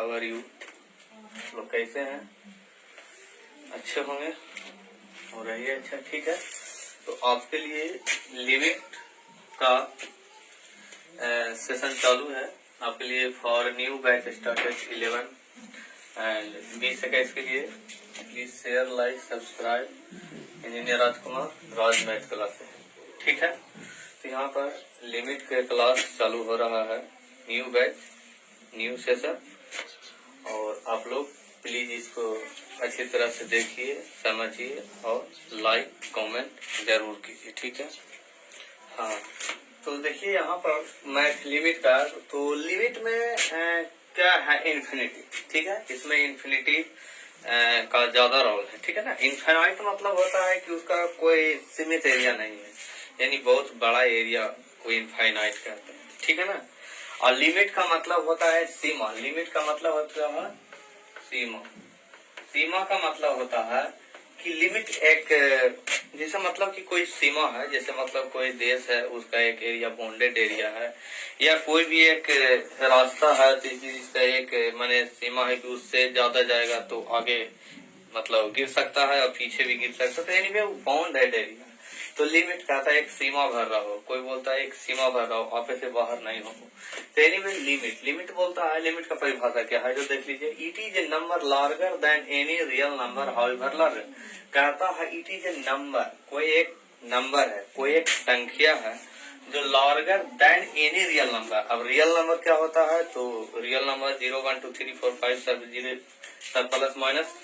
How are you? लोग कैसे हैं? अच्छे होंगे, हो रही है। अच्छा ठीक है, तो आपके लिए लिमिट का सेशन चालू है आपके लिए for new batch started 11 and 20 के लिए please share like subscribe engineer Rajkumar Raj math class है। ठीक है, तो यहाँ पर लिमिट के क्लास चालू हो रहा है, न्यू बैच न्यू सेशन, और आप लोग प्लीज इसको अच्छी तरह से देखिए, समझिए और लाइक कमेंट जरूर कीजिए। ठीक है, हाँ तो देखिए यहाँ पर मैथ लिमिट का, तो लिमिट में क्या है इन्फिनिटी। ठीक है, इसमें इन्फिनिटी का ज्यादा रोल है। ठीक है ना, इनफाइनाइट मतलब होता है कि उसका कोई सीमित एरिया नहीं है, यानी बहुत बड़ा एरिया को इनफाइनाइट कहते हैं। ठीक है ना, और लिमिट का मतलब होता है सीमा। लिमिट का मतलब होता है सीमा। सीमा का मतलब होता है कि लिमिट एक, जैसे मतलब कि कोई सीमा है, जैसे मतलब कोई देश है उसका एक एरिया बाउंडेड एरिया है, या कोई भी एक रास्ता है तो जिसका एक माने सीमा है कि उससे ज्यादा जाएगा तो आगे मतलब गिर सकता है और पीछे भी गिर सकता है, तो एनीवे वो बाउंडेड एरिया। तो लिमिट कहता है एक सीमा भर रहा हो, कोई बोलता है एक सीमा भर रहा हो, आप से बाहर नहीं हो। तो एनीवे लिमिट बोलता है, लिमिट का परिभाषा क्या है जो देख लीजिए, it is a number larger than any real number however larger. कहता है इट इज ए नंबर, कोई एक नंबर है, कोई एक संख्या है जो larger than any real number. अब रियल नंबर क्या होता है, तो रियल नंबर 0 1 2 3 4 5 सब प्लस माइनस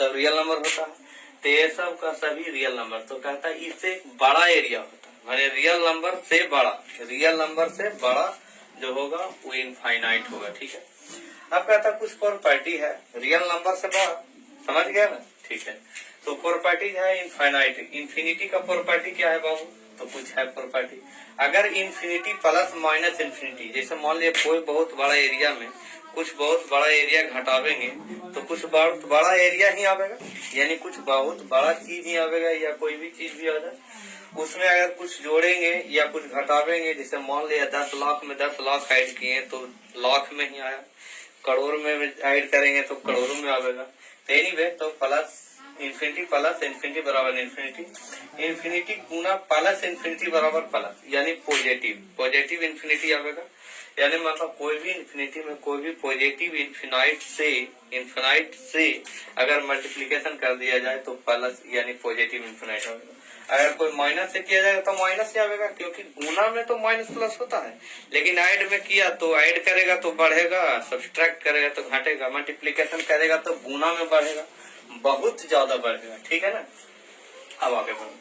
सब रियल नंबर होता है, तो ये सब का सभी रियल नंबर। तो कहता है इससे बड़ा एरिया होता है, माने रियल नंबर से बड़ा, रियल नंबर से बड़ा जो होगा वो इनफाइनाइट होगा। ठीक है, अब कहता है कुछ प्रॉपर्टी है रियल नंबर से बड़ा, समझ गया ना। ठीक है, तो प्रॉपर्टी है इनफाइनाइट। इन्फिनिटी का प्रॉपर्टी क्या है बाबू, तो कुछ है प्रॉपर्टी। अगर इन्फिनिटी प्लस माइनस इन्फिनिटी, जैसे मान लिया कोई बहुत बड़ा एरिया में कुछ बहुत बड़ा एरिया घटावेंगे तो कुछ बहुत बड़ा एरिया ही आवेगा, यानी कुछ बहुत बड़ा चीज ही आवेगा, या कोई भी चीज भी आ जाए उसमें अगर कुछ जोड़ेंगे या कुछ घटावेंगे, जैसे मान लिया 10 लाख में 10 लाख ऐड किए तो लाख में ही आया, करोड़ में ऐड करेंगे तो करोड़ों में आवेगा। तो एनीवे तो प्लस इन्फिनिटी बराबर इन्फिनिटी गुना प्लस इन्फिनिटी बराबर प्लस, यानी पॉजिटिव इन्फिनिटी आवेगा। यानी मतलब कोई भी इन्फिनिटी में कोई भी पॉजिटिव इन्फिनाइट से अगर मल्टीप्लीकेशन कर दिया जाए तो प्लस यानी पॉजिटिव इन्फिनाइट आवेगा। अगर कोई माइनस से किया जाएगा तो माइनस से आवेगा, क्योंकि गुना में तो माइनस प्लस होता है, लेकिन ऐड में किया तो ऐड करेगा तो बढ़ेगा, सब्सट्रैक्ट करेगा तो घटेगा, मल्टीप्लीकेशन करेगा तो गुना में बढ़ेगा, बहुत ज्यादा बढ़ेगा। ठीक है ना, अब आगे बढ़ो।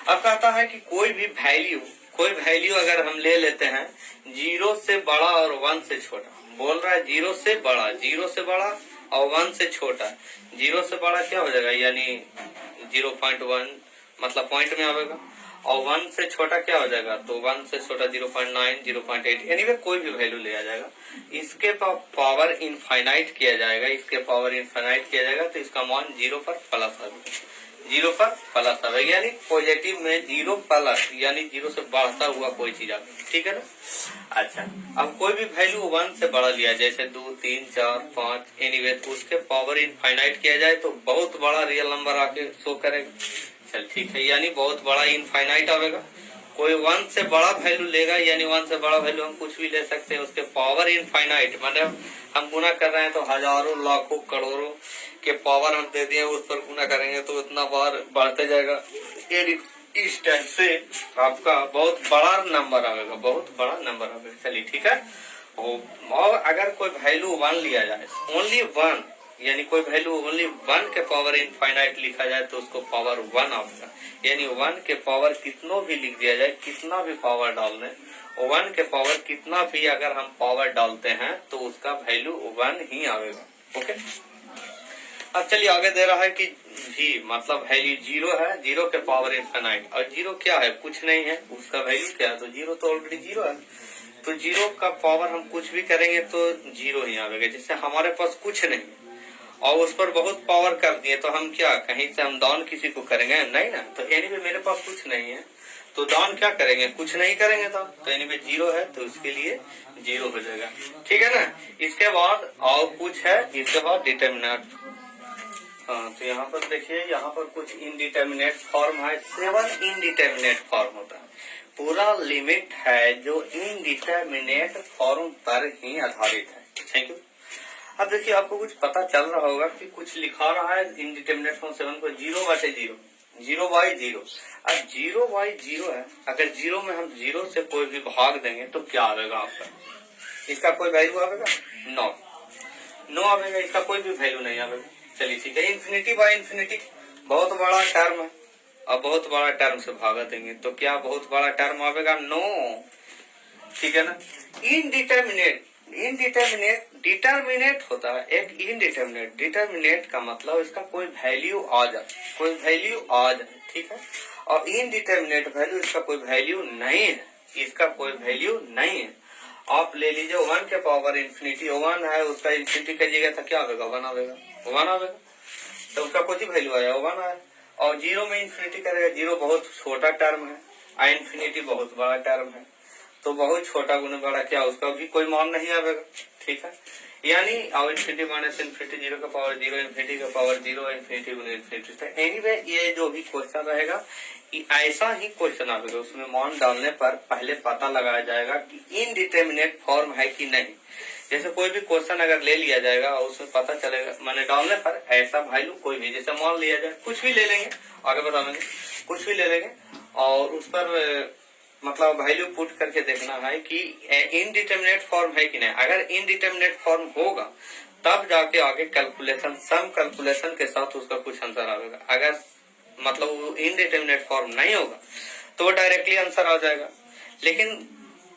अब कहता है कि कोई वैल्यू अगर हम ले लेते हैं 0 से बड़ा और 1 से छोटा, बोल रहा है 0 से बड़ा और 1 से छोटा। 0 से बड़ा क्या हो जाएगा, यानी 0.1 मतलब पॉइंट में आवेगा, और 1 से छोटा क्या हो जाएगा, तो 1 से छोटा 0.9 0.8 एनीवे कोई भी वैल्यू लिया जाएगा, इसके पावर इनफाइनाइट किया जाएगा तो इसका मान 0 पर प्लस आएगा, 0 पर प्लस आएगा, यानी पॉजिटिव में 0 प्लस यानी 0 से बढ़ता हुआ कोई चीज आएगा। ठीक है ना, अच्छा अब कोई भी वैल्यू 1 से बड़ा लिया, जैसे 2 3 4 5 एनीवे, तो उसके पावर इनफाइनाइट किया जाए तो बहुत बड़ा रियल नंबर आके शो करेगा। चल ठीक है, यानी बहुत बड़ा इनफाइनाइट आवेगा। कोई 1 से बड़ा वैल्यू लेगा, यानी 1 से बड़ा वैल्यू हम कुछ भी ले सकते हैं, उसके पावर इनफाइनाइट मतलब हम गुना कर रहे हैं तो हजारों लाखों करोड़ों के पावर हम दे दिए, उस पर गुना करेंगे तो उतना बार बढ़ते जाएगा, इस टाइप से आपका बहुत बड़ा नंबर आवेगा, चलिए ठीक है। और अगर कोई वैल्यू 1 लिया जाए, ओनली 1, यानी कोई वैल्यू ओनली 1 के पावर इनफाइनाइट लिखा जाए तो उसको पावर 1 आवेगा, यानी 1 के पावर कितना भी लिख दिया जाए, कितना भी पावर डाल दें, 1 के पावर कितना भी अगर हम पावर डालते हैं तो उसका वैल्यू 1 ही आवेगा। ओके, अब चलिए आगे दे रहा है कि जी मतलब वैल्यू 0 है, 0 के पावर इनफाइनाइट, और 0 क्या है, कुछ नहीं है, उसका वैल्यू क्या है, तो 0 तो ऑलरेडी 0 है, तो 0 का पावर हम कुछ भी करेंगे तो 0 ही आवेगा। जैसे हमारे पास कुछ नहीं और उस पर बहुत पावर कर दिए तो हम क्या कहीं से हम डाउन किसी को करेंगे नहीं ना, तो एनीवे मेरे पास कुछ नहीं है तो डाउन क्या करेंगे, कुछ नहीं करेंगे तो एनीवे जीरो है तो उसके लिए जीरो हो जाएगा, ठीक है ना। इसके बाद और कुछ है, इसके बाद डिटर्मिनेंट। हाँ तो यहाँ पर देखिए, यहाँ पर कुछ इनडिटर्मिनेट फॉर्म है, 7 इनडिटर्मिनेट फॉर्म होता है। पूरा लिमिट है जो इनडिटर्मिनेट फॉर्म पर ही आधारित है। Thank you. अब देखिए आपको कुछ पता चल रहा होगा कि कुछ लिखा रहा है इनडिटर्मिनेट फॉर्म 7 को 0/0, 0/0। अब 0/0 है, अगर 0 में हम 0 से कोई भी भाग देंगे तो क्या आएगा आपका, इसका कोई वैल्यू आएगा, नो आएगा, इसका कोई भी वैल्यू नहीं आएगा। चलिए ठीक है। इन्फिनिटी बाय इन्फिनिटी बहुत बड़ा टर्म है, अब बहुत बड़ा टर्म से भागा देंगे तो क्या बहुत बड़ा टर्म आएगा, नो, ठीक है ना। इनडिटर्मिनेट, इनडिटर्मिनेट डिटर्मिनेट होता है एक इनडिटर्मिनेट, डिटर्मिनेट का मतलब इसका कोई वैल्यू आ जाए, कोई वैल्यू आ जाए, ठीक है। और इनडिटर्मिनेट वैल्यू, इसका कोई वैल्यू नहीं है, इसका कोई वैल्यू नहीं है। आप ले लीजिए 1 के पावर इन्फिनिटी, 1 है उसका इन्फिनिटी करिएगा तो क्या आएगा, 1 आएगा, 1 आएगा, तो उसका कुछ ही वैल्यू आया 1 आया। और 0 में इन्फिनिटी करेगा, 0 बहुत छोटा टर्म है, आ इन्फिनिटी बहुत बड़ा टर्म है, तो बहुत छोटा गुना बड़ा क्या, उसका भी कोई मान नहीं आएगा, ठीक है। यानी और इन्फिनिटी माइनस इन्फिनिटी, 0 का पावर 0, इन्फिनिटी का पावर 0, इन्फिनिटी गुना इन्फिनिटी। एनीवे ये जो भी क्वेश्चन रहेगा ऐसा ही क्वेश्चन आएगा, उसमें मान डालने पर पहले पता लगाया जाएगा कि इनडिटर्मिनेट फॉर्म है कि नहीं। जैसे कोई भी क्वेश्चन अगर ले लिया जाएगा और उसमें पता चलेगा, मैंने डालने पर ऐसा वैल्यू कोई भी, जैसे मान लिया जाए कुछ भी ले लेंगे, आगे बताएंगे, कुछ भी ले लेंगे और उस पर मतलब वैल्यू पुट करके देखना है कि इनडिटर्मिनेट फॉर्म है कि नहीं। अगर इनडिटर्मिनेट फॉर्म होगा तब जाके आगे कैलकुलेशन, सम कैलकुलेशन के साथ उसका कुछ आंसर आएगा। अगर मतलब वो इनडिटर्मिनेट फॉर्म नहीं होगा तो वो डायरेक्टली आंसर आ जाएगा। लेकिन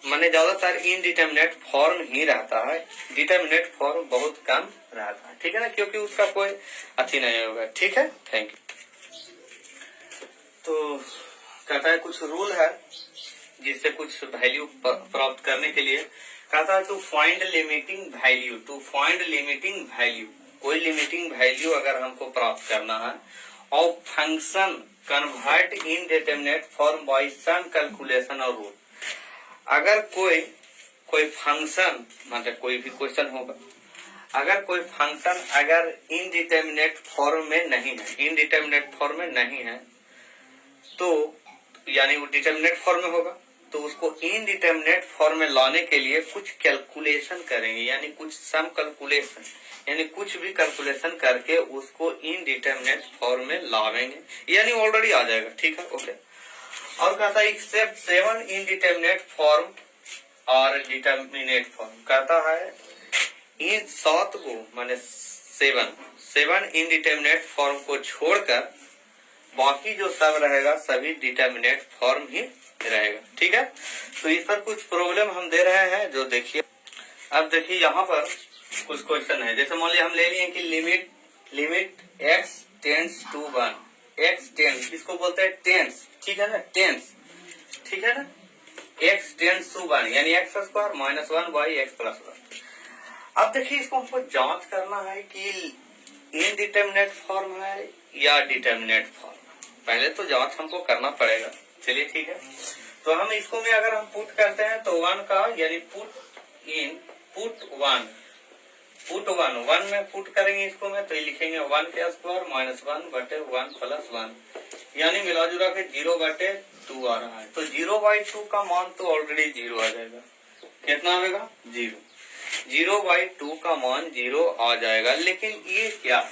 मैंने ज्यादातर इनडिटर्मिनेट फॉर्म ही रहता है, डिटर्मिनेट फॉर्म बहुत कम रहता है, ठीक है ना, क्योंकि उसका कोई अच्छी नहीं होगा, ठीक है। Thank you. तो कहता है कुछ रूल है जिससे कुछ वैल्यू प्राप्त करने के लिए, कहता है to find limiting value, to find limiting value, कोई लिमिटिंग वैल्यू अगर हमको प्राप्त करना है और function convert indeterminate form by some calculation और रूल। अगर कोई फंक्शन, मतलब कोई भी क्वेश्चन होगा, अगर कोई फंक्शन अगर इनडिटर्मिनेट फॉर्म में नहीं है, इनडिटर्मिनेट फॉर्म में नहीं है तो यानी वो डिटर्मिनेट फॉर्म में होगा, तो उसको इनडिटर्मिनेट फॉर्म में लाने के लिए कुछ कैलकुलेशन करेंगे, यानी कुछ सम कैलकुलेशन, यानी कुछ भी कैलकुलेशन करके उसको इनडिटर्मिनेट फॉर्म में लावेंगे, यानी ऑलरेडी आ जाएगा, ठीक है, ओके। और कहता है एक्सेप्ट 7 इनडिटर्मिनेट फॉर्म और डिटर्मिनेट फॉर्म, कहता है इन 7 को माने 7 इनडिटर्मिनेट फॉर्म को छोड़कर बाकी जो सब रहेगा सभी डिटर्मिनेट फॉर्म ही रहेगा, ठीक है। तो इस पर कुछ प्रॉब्लम हम दे रहे हैं, जो देखिए। अब देखिए यहाँ पर कुछ क्वेश्चन है, जैसे मान लिया हम ले लिए कि limit x tends to 1, x tends, इसको बोलते हैं टेंस, ठीक है ना, टेंस, ठीक है ना, x टेंड्स टू 1 यानी x square minus 1 by x plus 1। अब देखिए इसको हमको जांच करना है कि इनडिटर्मिनेट फॉर्म है या डिटर्मिनेट फॉर्म, पहले तो जांच हमको करना पड़ेगा। चलिए ठीक है, तो हम इसको में अगर हम पुट करते हैं तो 1 का यानी पुट 1 में पुट करेंगे इसको में, तो ये लिखेंगे 1 के स्क्वायर माइनस 1 बटे 1 प्लस 1, यानी मिला जुला के 0/2 आ रहा है। तो 0/2 का मान तो ऑलरेडी 0 आ जाएगा, कितना आएगा 0/2 का मान 0 आ जाएगा। लेकिन ये क्या है,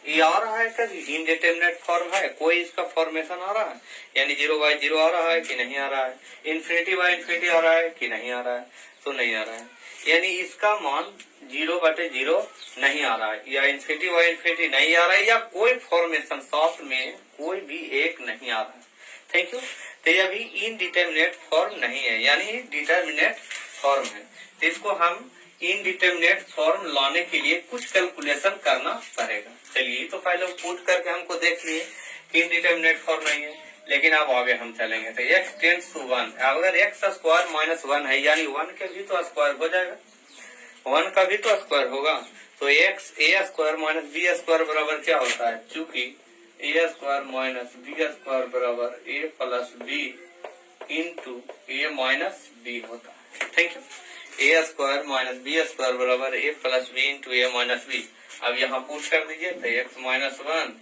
ये आ रहा है कभी इनडिटर्मिनेट फॉर्म है, कोई इसका फॉर्मेशन आ रहा है, यानी 0/0 आ रहा है कि नहीं आ रहा है, इन्फिनिटी बाय इन्फिनिटी आ रहा है कि नहीं आ रहा है, तो नहीं आ रहा है, यानी इसका मान 0/0 नहीं आ रहा है, या इन्फिनिटी बाय इन्फिनिटी नहीं आ रहा है, या कोई फॉर्मेशन साथ में कोई भी एक नहीं आ रहा है। Thank you. तो ये अभी इनडिटर्मिनेट फॉर्म नहीं है, यानी डिटर्मिनेट फॉर्म है, तो इसको हम इनडिटर्मिनेट फॉर्म लाने के लिए कुछ कैलकुलेशन करना पड़ेगा। चलिए तो पहले पुट करके हमको देख लिए कि इनडिटर्मिनेट फॉर्म नहीं है, लेकिन अब आगे हम चलेंगे तो x टेंड्स टू 1, अगर x स्क्वायर माइनस 1 है यानी 1 के भी तो स्क्वायर हो जाएगा, 1 का भी तो स्क्वायर होगा, तो x a square minus b square बराबर क्या होता है, चूंकि a square minus b square बराबर a plus b into A minus B होता है। Thank you. A square minus B square बराबर A plus B into A minus B. अब यहाँ पुट कर दीजिए तो एक्स माइनस वन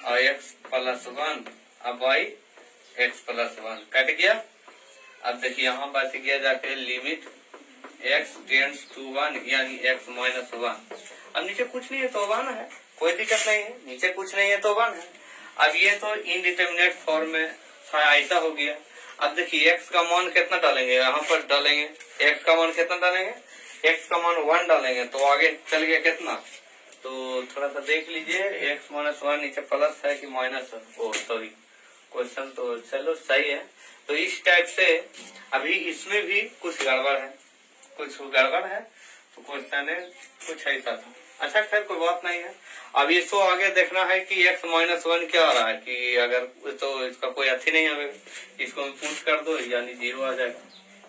और एक्स प्लस वन अब by x plus one cut गया। अब देखिए यहाँ बच गया जाके limit x tends to one यानी एक्स माइनस वन। अब नीचे कुछ नहीं है तो वन है, कोई दिक्कत नहीं है, नीचे कुछ नहीं है तो वन है। अब ये तो इनडिटरमिनेट फॉर्म में था, ऐसा हो गया। अब देखिए एक्स का मान कितना डालेंगे, यहाँ पर डालेंगे एक्स का मान कितना डालेंगे, एक्स का मान वन डालेंगे तो आगे चल गया कितना, तो थोड़ा सा देख लीजिए एक्स माइनस वन नीचे प्लस है कि माइनस है, ओ सॉरी क्वेश्चन तो चलो सही है। तो इस टाइप से अभी इसमें भी कुछ गड़बड़ है, तो क्वेश्चन है कुछ ऐसा था। अच्छा खैर कोई बात नहीं है। अब इसको आगे देखना है कि x माइनस वन क्या आ रहा है, कि अगर तो इसका कोई अथी नहीं आएगा, इसको पुट कर दो यानी जीरो आ जाएगा,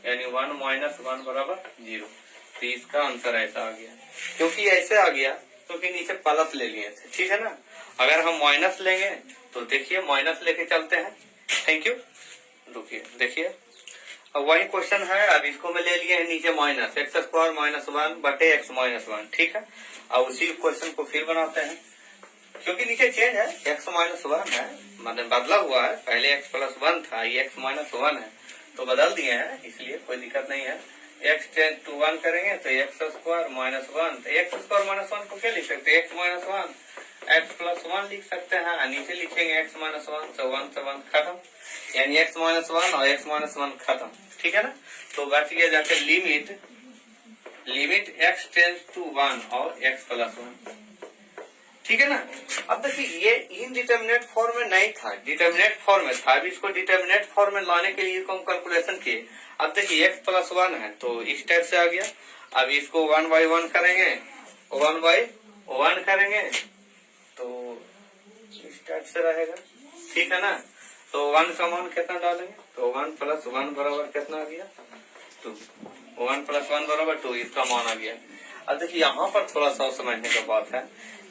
यानी वन माइनस वन बराबर जीरो। तो इसका आंसर ऐसा आ गया। क्योंकि ऐसे आ गया तो फिर नीचे प्लस ले लिए थे, ठीक है ना। अगर हम माइनस लेंगे तो देखिए माइनस लेके चलते हैं। Thank you. रुकिए देखिए अब वही क्वेश्चन है। अब इसको मैं ले लिए हैं नीचे minus x square minus one बटे एक्स माइनस वन, ठीक है। अब उसी क्वेश्चन को फिर बनाते हैं, क्योंकि नीचे चेंज है, एक्स माइनस वन है, मतलब बदला हुआ है। पहले एक्स प्लस वन था, ये एक्स माइनस वन है, तो बदल दिए हैं, इसलिए कोई दिक्कत नहीं है। एक्स टेंड टू वन करेंगे तो एक्स स्क्वायर माइनस वन, तो एक्स स्क्वायर माइनस वन को क्या लिख सकते हैं, x minus one x plus one लिख सकते हैं। नीचे लिखेंगे एक्स माइनस वन से वन खत्म, यानी एक्स माइनस वन और एक्स माइनस वन खत्म, ठीक है ना। तो बच गया जाके limit x tends to one और एक्स प्लस वन, ठीक है ना। अब देखिए ये इनडिटरमिनेट फॉर्म में नहीं था, डिटरमिनेट फॉर्म में था। अब इसको डिटरमिनेट फॉर्म में लाने के लिए हम कैलकुलेशन किए। अब देखिए एक्स प्लस वन है तो इस टाइप से आ गया। अब इसको वन बाई वन करेंगे, वन बाई वन करेंगे तो इस टाइप से रहेगा, ठीक है ना। तो वन का मान कितना डालेंगे, तो वन प्लस वन बराबर कितना आ गया, टू। वन प्लस वन बराबर टू, इसका मान आ गया। अब देखिए यहाँ पर थोड़ा सा समझने का बात है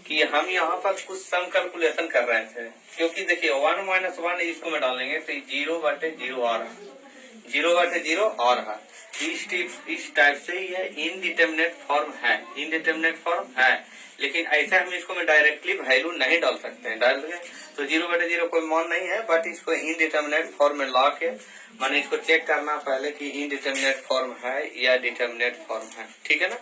कि हम यहाँ पर कुछ सम कैलकुलेशन कर रहे थे, क्योंकि देखिए वन माइनस वन इसको में डालेंगे तो जीरो बटे जीरो आ रहा, जीरो बटे जीरो आ रहा। इस टाइप से यह इनडिटरमिनेट फॉर्म है, लेकिन ऐसे हम इसको में डायरेक्टली वैल्यू नहीं डाल सकते हैं। डाल देंगे तो जीरो बटे जीरो कोई मान नहीं है, बट इसको इनडिटरमिनेट फॉर्म में ला के मैंने इसको चेक करना पहले कि इनडिटरमिनेट फॉर्म है या डिटरमिनेट फॉर्म है, ठीक है ना।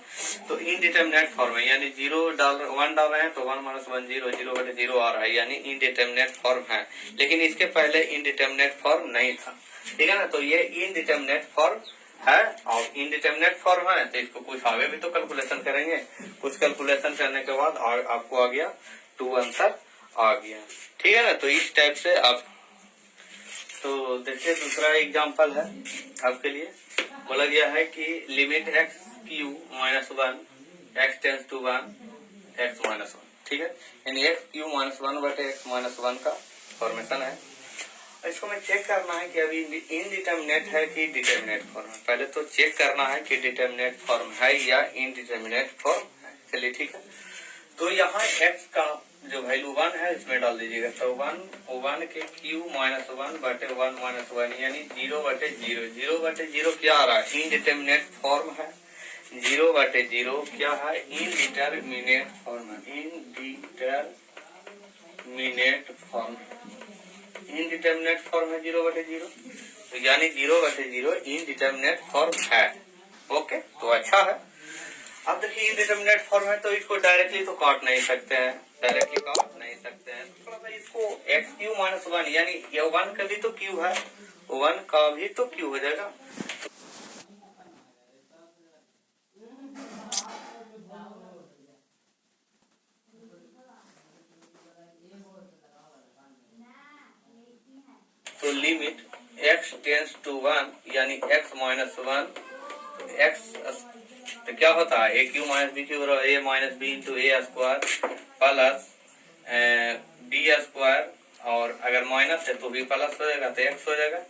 तो इनडिटरमिनेट फॉर्म है यानी जीरो वन डाल रहे हैं तो one minus one zero, zero बटे जीरो आ रहा है, यानी इनडिटरमिनेट फॉर्म है। लेकिन इसके पहले इनडिटरमिनेट फॉर्म नहीं था, ठीक है ना। तो ये इनडिटरमिनेट फॉर्म है और इनडिटरमिनेट फॉर्म है, तो इसको कुछ आगे भी तो कैलकुलेशन करेंगे। कुछ कैलकुलेशन करने के बाद आपको आ गया टू आंसर आ गया, ठीक है ना। तो इस टाइप से आप तो देखिए दूसरा एग्जांपल है आपके लिए। बोला गया है कि limit x cube minus one x tends to one x minus one, ठीक है। यानी एक्स क्यू माइनस वन बटे एक्स माइनस वन का फॉर्मेशन है। इसको मैं चेक करना है कि अभी इनडिटरमिनेट है कि डिटरमिनेट फॉर्म है। पहले तो चेक करना है कि डिटरमिनेट फॉर्म है या इनडिटरमिनेट फॉर्म है। चलिए ठीक है। तो यहाँ x का जो वैल्यू वन है इसमें डाल दीजिएगा। तो वन के क्यू माइनस वन बटे वन माइनस वन यानी जीरो बटे जीरो। जीरो बटे जीरो क्या आ रहा है, इनडिटरमिनेट फॉर्म है। जीरो बटे जीरो क्या है, इनडिटरमिनेट फॉर्म है। इनडिटरमिनेट फॉर्म है जीरो बटे जीरो, तो यानी जीरो बटे जीरो इनडिटरमिनेट फॉर्म है। ओके, तो अच्छा है। अब देखिए इनडिटरमिनेट फॉर्म है तो इसको डायरेक्टली तो काट नहीं सकते हैं, थोड़ा सा इसको एक्स क्यू माइनस वन यानी ये वन का भी तो क्यू है, वन का भी तो क्यू हो जाएगा। तो limit x tends to one यानी x माइनस वन एक्स तो क्या होता है, A cube minus B cube बराबर A minus B into A square plus B square, और अगर माइनस है तो बी प्लस हो जाएगा तो एक्स हो जाएगा।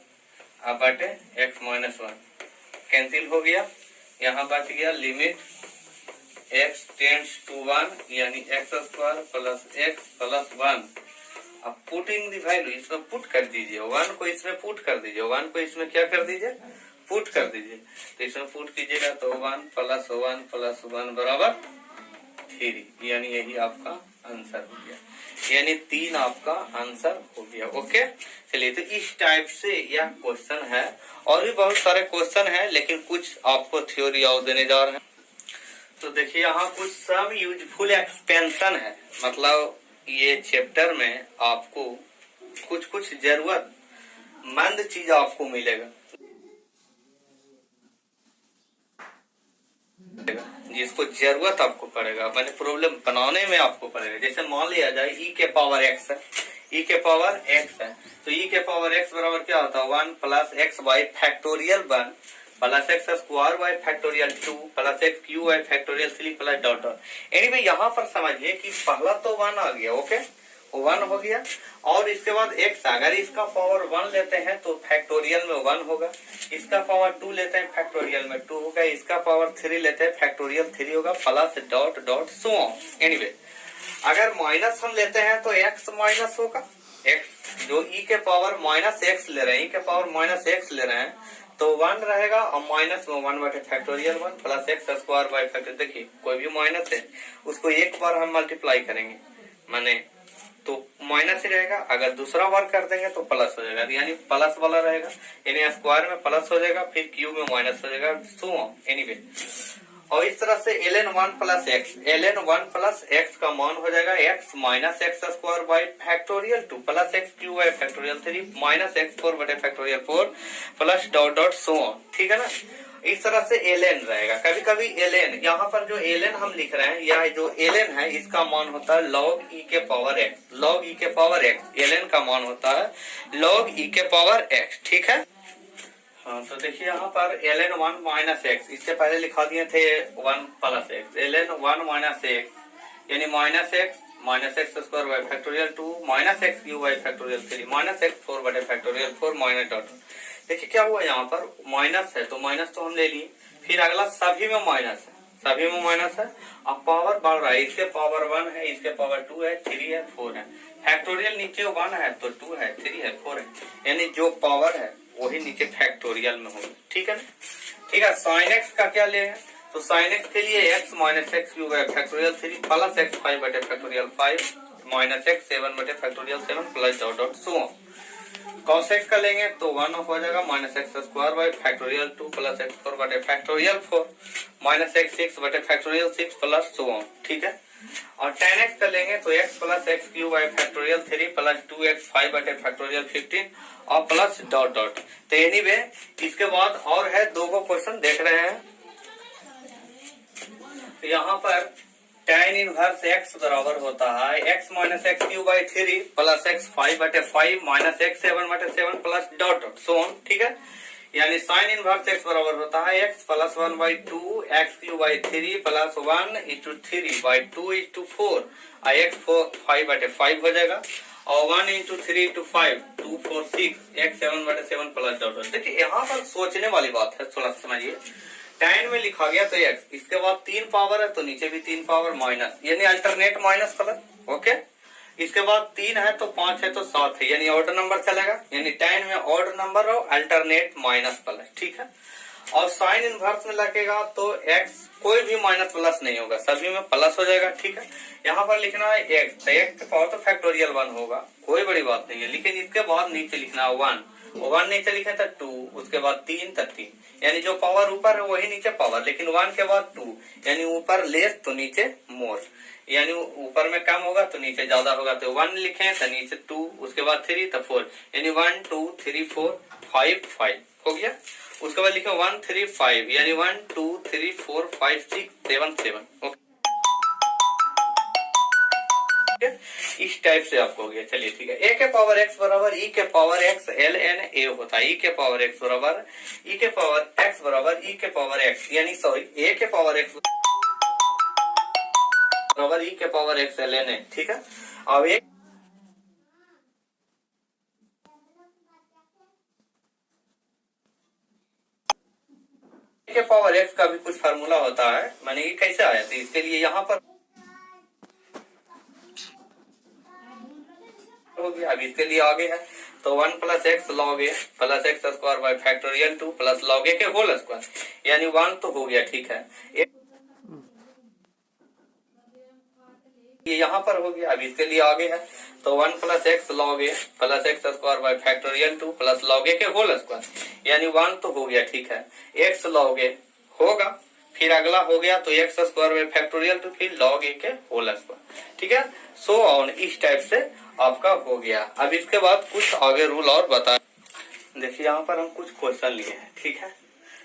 अब बटे एक्स माइनस वन कैंसिल हो गया, यहाँ बच गया limit x tends to one यानी x square plus x plus one अब पुटिंग द वैल्यू, इसमें पुट कर दीजिए, 1 को इसमें पुट कर दीजिए, 1 को इसमें क्या कर दीजिए, पुट कर दीजिए। तो इसमें पुट कीजिएगा तो 1 + 1 + 1 बराबर 3, यानी यही आपका आंसर हो गया, यानी 3 आपका आंसर हो गया। ओके, चलिए, तो इस टाइप से यह क्वेश्चन है। और भी बहुत सारे क्वेश्चन है, लेकिन कुछ आपको थ्योरी और देने जा रहे हैं। तो देखिए, यहाँ कुछ सब यूजफुल एक्सपेंशन है, मतलब ये चैप्टर में आपको कुछ कुछ जरूरतमंद चीज आपको मिलेगा, जिसको जरूरत आपको पड़ेगा, मैंने प्रॉब्लम बनाने में आपको पड़ेगा। जैसे मान लिया जाए e के पावर x है, e के पावर x है, तो e के पावर x बराबर क्या होता है, 1 + x by factorial 1 + x square by factorial 2 + x Q by factorial 3 + dot dot. Anyway, यहाँ पर समझिए कि पहला तो 1 आ गया, ओके, 1 हो गया, और इसके बाद x, अगर इसका पावर 1 लेते हैं तो फैक्टोरियल में 1 होगा, इसका पावर 2 लेते हैं फैक्टोरियल में 2 होगा, इसका पावर 3 लेते हैं फैक्टोरियल 3 होगा, plus dot dot so on. Anyway, अगर माइनस हम लेते हैं तो x माइनस होगा, x जो e के पावर -x ले रहे हैं, e के पावर -x ले रहे हैं, तो 1 रहेगा, और माइनस में 1 बटे factorial 1 + x square by factorial. देखिए, कोई भी माइनस है उसको एक बार हम मल्टीप्लाई करेंगे, माने तो माइनस ही रहेगा, अगर दूसरा बार कर देंगे तो प्लस हो जाएगा, यानी प्लस वाला रहेगा, यानी स्क्वायर में प्लस हो जाएगा, फिर क्यूब में माइनस हो जाएगा, सो ऑन। एनीवे, और इस तरह से ln 1 + x, ln 1 + x का मान हो जाएगा x - x square by factorial 2 + x Q by factorial 3 - x 4 बटे factorial 4 plus dot dot so on. ठीक है ना, इस तरह से ln रहेगा। कभी कभी ln, यहाँ पर जो ln हम लिख रहे हैं, यह जो ln है इसका मान होता है log e के पावर x, log e के पावर x, ln का मान होता है log e के पावर x। ठीक है, हाँ, तो देखिए यहाँ पर ln 1 - x, इससे पहले लिखा दिए थे 1 + x, ln 1 - x यानी -x square by factorial 2 -x Q by factorial 3 -x 4 बटे फैक्टोरियल 4 माइनस डॉट। देखिए क्या हुआ, यहाँ पर माइनस है तो माइनस तो हम ले लिए, फिर अगला सभी में माइनस है, सभी में माइनस है, अब पावर बढ़ रहा है, इसके पावर 1 है, इसके पावर 2 है, 3 है, 4 है, फैक्टोरियल नीचे 1 है तो 2 है, 3 है, 4 है, यानी जो पावर है वही नीचे फैक्टोरियल में होगी। ठीक है ना, ठीक है। साइन एक्स का क्या ले, तो साइन एक्स के लिए x - x क्यूब है फैक्टोरियल 3 + x 5 बटे फैक्टोरियल 5 -x 7 बटे factorial 7 plus dot dot so on. cos x का लेंगे तो 1 हो जाएगा -x square by factorial 2 + x 4 बटे फैक्टोरियल 4 -x 6 बटे फैक्टोरियल 6 प्लस सो ऑन। ठीक है, और tan x का लेंगे तो x + x cube by factorial 3 + 2x 5 बटे फैक्टोरियल 15 और प्लस डॉट डॉट। तो एनीवे, इसके बाद और है 2 को क्वेश्चन देख रहे हैं। तो यहाँ पर tan इनवर्स x बराबर होता है x - x cube by 3 + x 5 बटे 5 -x 7 बटे 7 plus dot dot so on. ठीक है, यानी साइन इनवर्स x बराबर होता है x + 1/2 x cube by 3 + 1/3/2/4 x 5 बटे 5 हो जाएगा, और 1 × 3 × 5 2 4 6 x 7 बटे 7 प्लस डॉट डॉट। देखिए यहाँ पर सोचने वाली बात है, थोड़ा समझिए। tan में लिखा गया तो x, इसके बाद 3 पावर है तो नीचे भी 3 पावर माइनस, यानी अल्टरनेट माइनस कलर। ओके, इसके बाद 3 है तो 5 है तो 7 है, यानी ऑर्डर नंबर चलेगा, यानी tan में ऑर्डर नंबर और अल्टरनेट माइनस प्लस। ठीक है, और साइन इनवर्स में लगेगा तो x कोई भी माइनस प्लस नहीं होगा, सभी में प्लस हो जाएगा। ठीक है, यहाँ पर लिखना है x, तो x के पावर तो फैक्टोरियल 1 होगा, कोई बड़ी बात नहीं है, लेकिन इसके बाद नीचे लिखना है 1 नीचे लिखे तो 2, उसके बाद 3 तो 3, यानी जो पावर ऊपर है वही नीचे पावर, लेकिन 1 के बाद 2, यानी ऊपर लेस तो नीचे मोर, यानी ऊपर में कम होगा तो नीचे ज्यादा होगा, तो 1 लिखे तो नीचे 2, उसके बाद 3 तो 4, यानी 1 2 3 4 5 5 हो गया। उसके बाद लिखे 1 3 5, यानी 1 2 3 4 5 6 7 7। ओके, इस टाइप से आपको हो गया। चलिए ठीक है, a के पावर x बराबर e के पावर x ln a होता है, e के पावर x बराबर e के पावर x बराबर e के पावर x, यानी सॉरी a के पावर x बराबर e के पावर x ln a। ठीक है, अब एक के पावर x का भी कुछ फार्मूला होता है, माने ये कैसे आया, तो इसके लिए यहाँ पर हो गया। अब इसके लिए आगे है तो 1 plus x log A plus x square by factorial 2 plus log ए के होल स्क्वायर यानी 1 तो हो गया, ठीक है। ये यहाँ पर हो गया। अब इसके लिए आगे है तो 1 plus x log A plus x square by factorial 2 plus log ए के होल स्क्वायर यानी 1 तो हो गया, ठीक है। एक्स लॉग ए होगा, फिर अगला हो गया तो एक्स स्क्वायर बाई फैक्टोरियल 2 फिर लॉग ए के होल स्क्वायर, ठीक है। सो ऑन इस टाइप से आपका हो गया। अब इसके बाद कुछ आगे रूल और बता। देखिए यहाँ पर हम कुछ क्वेश्चन लिए हैं, ठीक है।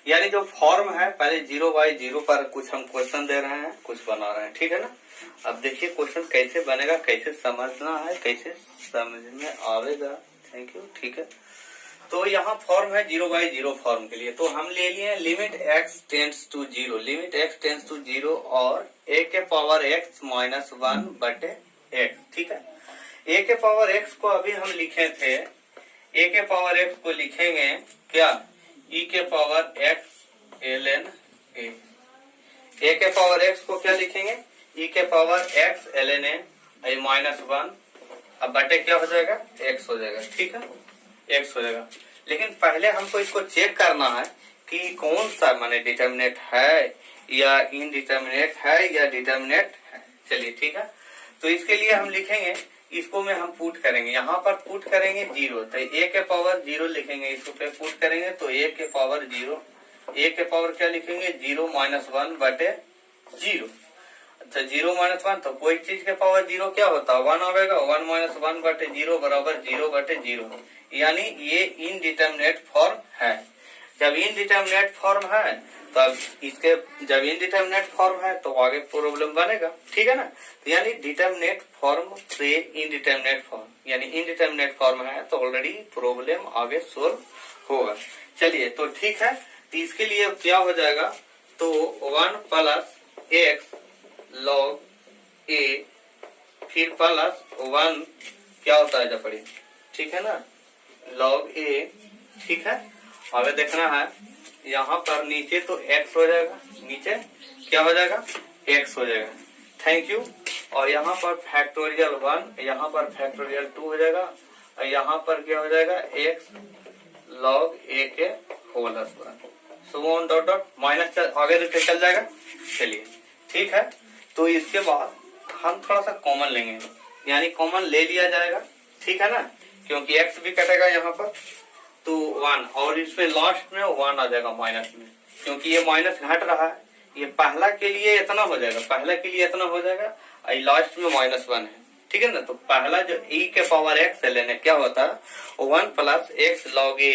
यानी जो फॉर्म है पहले 0/0 पर कुछ हम क्वेश्चन दे रहे हैं, कुछ बना रहे हैं, ठीक है ना। अब देखिए क्वेश्चन कैसे बनेगा, कैसे समझना है, कैसे समझ में आवेगा। थैंक यू, ठीक है। तो यहाँ फॉर्म है 0/0 फॉर्म के लिए, तो हम ले लिए limit x tends to 0, limit x tends to 0 और a के पावर x माइनस 1 बटे x, ठीक है। a के पावर x को अभी हम लिखे थे, a के पावर x को लिखेंगे क्या, e के power x ln a। a के पावर x को क्या लिखेंगे, e के power x ln a minus 1, अब बटे क्या हो जाएगा, x हो जाएगा, ठीक है, x हो जाएगा। लेकिन पहले हमको इसको चेक करना है कि कौन सा माने डिटर्मिनेंट है या इनडिटर्मिनेट है या डिटर्मिनेट है। चलिए ठीक है, तो इसके लिए हम लिखेंगे, इसको में हम पुट करेंगे, यहाँ पर पुट करेंगे 0, तो a के पावर 0 लिखेंगे, इसको पे पुट करेंगे तो a के पावर 0, a के पावर क्या लिखेंगे 0 माइनस 1 बटे 0। अच्छा 0 माइनस 1 तो कोई चीज के पावर 0 क्या होता है 1 आवेगा, 1 माइनस 1 बटे 0 बराबर 0 बटे 0, यानी ये इनडिटर्मिनेट फॉर्म है। जब इनडिटर्मिनेट फॉर्म है तो अब इसके जब इनडिटर्मिनेट फॉर्म है तो आगे प्रॉब्लम बनेगा, ठीक है ना। तो यानी डिटर्मिनेट फॉर्म से इनडिटर्मिनेट फॉर्म, यानी इनडिटर्मिनेट फॉर्म है तो ऑलरेडी प्रॉब्लम आगे सोल्व होगा। चलिए तो ठीक है, तो इसके लिए क्या हो जाएगा, तो 1 प्लस एक्स लॉग ए फिर प्लस 1 क्या होता है जब पढ़िए, ठीक है ना, लॉग ए, ठीक है। हमें देखना है यहाँ पर नीचे तो x हो जाएगा, नीचे क्या हो जाएगा x हो जाएगा, थैंक यू। और यहाँ पर फैक्टोरियल 1, यहाँ पर फैक्टोरियल 2 हो जाएगा, और यहाँ पर क्या हो जाएगा x लॉग a के whole square, so on dot dot minus आगे देख चल जाएगा। चलिए ठीक है, तो इसके बाद हम थोड़ा सा कॉमन लेंगे, यानी कॉमन ले लिया जाएगा, ठीक है ना, क्योंकि x भी कटेगा यहाँ पर तो 1 और इसमें लास्ट में 1 आ जाएगा माइनस में, क्योंकि ये माइनस घट रहा है, ये पहला के लिए इतना हो जाएगा, पहला के लिए इतना हो जाएगा, और लास्ट में माइनस 1 है, ठीक है ना। तो पहला जो e के पावर x लेने क्या होता है 1 प्लस एक्स लॉग ए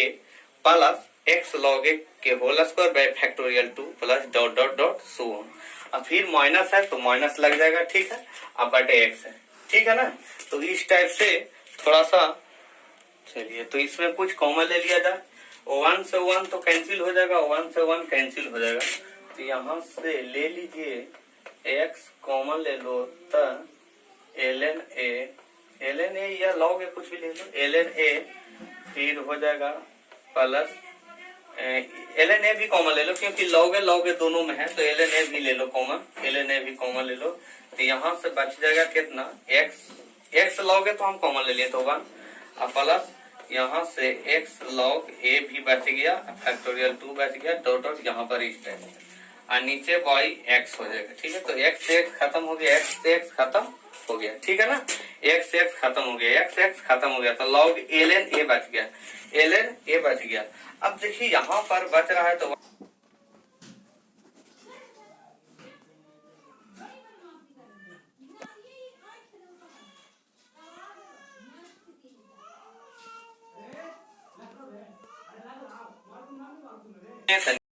प्लस एक्स लॉग ए के whole square by factorial 2 plus dot dot dot so on. अब फिर माइनस है तो माइनस लग जाएगा, ठीक है, अब बटे x है, ठीक है ना। तो इस टाइप से थोड़ा सा, चलिए तो इसमें कुछ कॉमन ले लिया जाए, 1 से 1 तो कैंसिल हो जाएगा, 1 से 1 कैंसिल हो जाएगा, तो यहाँ से ले लीजिए x कॉमन ले लो, तो ln a या log a कुछ भी ले लो, ln a फिर हो जाएगा प्लस ln a भी कॉमन ले लो, क्योंकि log a दोनों में है, तो ln a भी ले लो कॉमन, ln a भी कॉमन ले लो, तो यहाँ से बच जाएगा कितना x log a तो हम कॉमन ले लिए तो 1, प्लस यहाँ से x log a भी बच गया, फैक्टोरियल 2 बच गया, डॉट डॉट यहाँ पर इस टाइप और नीचे बाई x हो जाएगा, ठीक है। तो x से x खत्म हो गया, x से x खत्म हो गया, ठीक है ना, x से x खत्म हो गया, x से x खत्म हो गया, तो log ln a बच गया, ln a बच गया। अब देखिए यहाँ पर बच रहा है तो